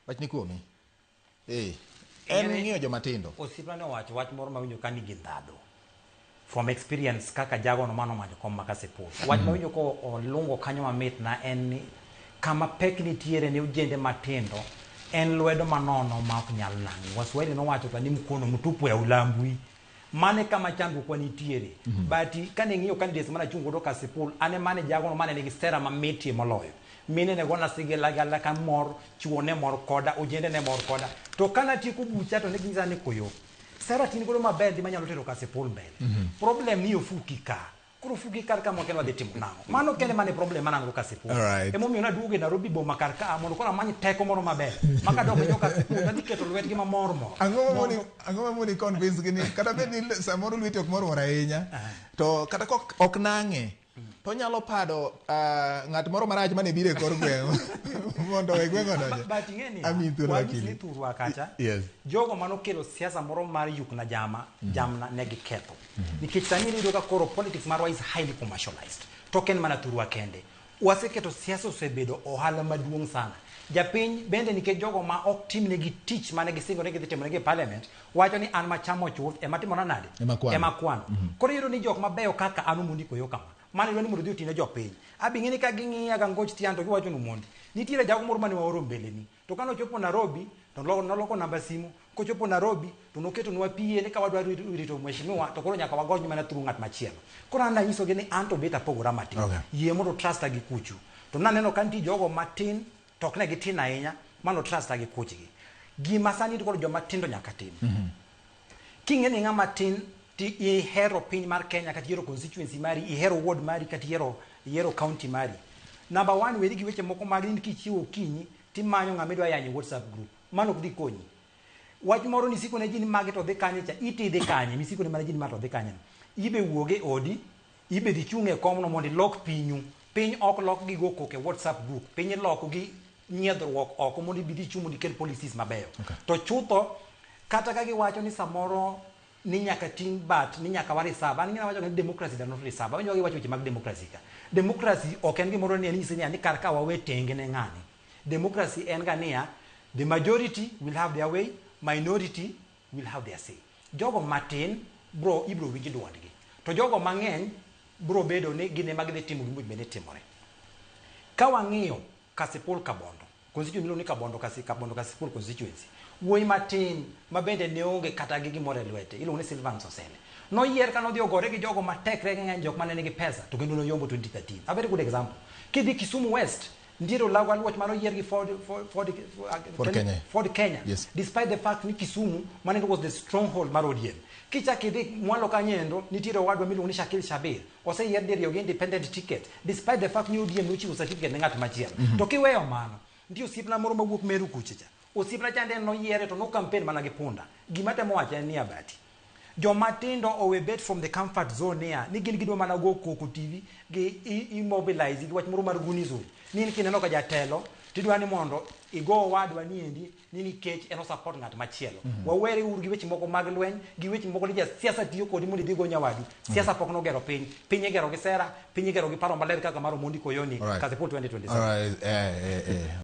Wach ni kuomi. En ng'iyo joma tindo. Osipna ne owacho wach moro mawinjo ka nigi ndhadhu. From experience kaka jago no mano manyo kom makasepur. Wach mawinjo ko olungo kanyo mamit na en ni kama pek nitiere ne ujende matindo en lwedo manono ma ok nyal nang'i. Waswahili nowacho ni mkono mtupu ya ulambwi. Mane kama chandruok kwa nitiere. But kane ng'iyo candidates mana chungo do kasepul ane mane jago no mane nigi sera mamiti moloyo. Mine ne gona sige lagala ka mor chuone mor koda ujende ne mor koda to kana tiku bucha to ne ginza ni Koyoo sera tin godo maber di manyalo tero kasepul mbele problem ni ofuki ka kuro fuki kar ka mo kenwa de timo nango mano kende mane problem manango kasepul emo mi na duoge Nairobi bo makar ka mondo kona manyi teko moro maber maka dog jo kasepul na diketo lwetgi ma mor mor ang'o moni convince gini kata bed ni samoro lweti ok mor ahinya to kata ok nang'e to nyalo pado ng'at moro marach mane biro e kor gweng' mondo e gweng' odonjo. But ing'eni Ami thurwa kacha yes. Jogo manokelo siasa moro mar yuk na jamna ne giketho. Nikech sani iyudo ka koro politics marwa is highly commercialized. Token mana thurwa kende. Waseketo siasa osebedo ohala maduong' sana. Japiny bende nikech jogo ma ok tim negi tich mane gisingo negi dhi timo negi parliament wacho ni an machamo chuth ema timo nade ema kwano. Koro iyudo ni jok mabeyo kaka an Omondi Koyoo kama mane dwani mondo dhi otine jopiny abing'eni ka ging'iya ga ngoch tian to giwacho ni Omondi nitiere jago moro mane waoro mbeleni to kano chopo Nairobi to noloko namba simu kochopo Nairobi to noketo nwa pie ni ka wadwa rito mheshimiwa to koro nyaka wagony mana through ng'at machielo koro an nanyiso gi ni an to beta pogora matin yie mondo trust gi kuchu to naneno ka nitie jogo matin to ok ne gitin ahinya mano trust gi kuchgi gima sani to koro joma tindo nyaka tim king'eni ng'ama tin ti ihero piny mar Kenya kata ihero constituency mari ihero ward mari kata ihero county mari number 1 wedi gi weche moko mag ni kichiwo kinyi timanyo ng'ama idwa yanyo WhatsApp group mano ok dhi konyi wach moro ni siko ne jini mage to dhi kanye cha iti dhi kanye mi siko ne mana jini ma to dhi kanye ibe wuoge odi ibe dhi chunge komno mondo lock pinyu piny ok lock gi go koke WhatsApp group piny lock gi nyiedhruok oko mondo ibidhi chumo dikel policies mabeyo to chutho kata ka giwacho ni samoro ni nyaka ting bat ni nyaka warisaba ani ng'ina wacho ni democracy da not risaba wenyo giwacho weche mag democracy ka democracy ok en gimoro ni nyisi ni kar ka wawe tenge ne ng'ani democracy en ga niya the majority will have their way minority will have their say jogo matin ibro winji dwondgi to jogo mang'eny bro bedo ni gine mag dhi timo gimbe bende timore ka wang'iyo kasepul kabondo constituency milo ni kabondo kasepul constituency wuoyi matin ma bende ne onge kata gi gimoro e lwete iluongo ni Silvans Osele noyier ka nodhi ogore gi jogo matekre ng'eny jok mane nigi pesa to kendo noyombo 2013 a very good example kidhi Kisumu West ndiero lago alwach mano yier gi Ford Kenya yes. Despite the fact ni Kisumu mane was the stronghold mar ODM kichaki dhi mwalo kanyendo nitiere wadwa miluongo ni Shakil Shabir oseyier diriyo gi independent ticket despite the fact ni ODM nochiwo certificate ne ng'at machielo to kiweyo mano ndio sipna moro mawuok Meru kuchicha osipna chande no yiere to no campaign mana gi punda gima temo wacha ni abati jomatindo owe bet from the comfort zone ya ni gin gidwa mana go koko TV gi immobilize gi wach moro mar gunizo ni kineno ka jatelo tidwa ni mondo igo wadwa ni endi ni nikech eno support ng'at machielo wawere ur gi weche moko mag lweny gi weche moko ni siasa tiyo kodi mondo dhi go nyawadu siasa pok no gero piny gero gi sera piny gero gi paro maler kaka mar Omondi Koyoo ni kasepul 2027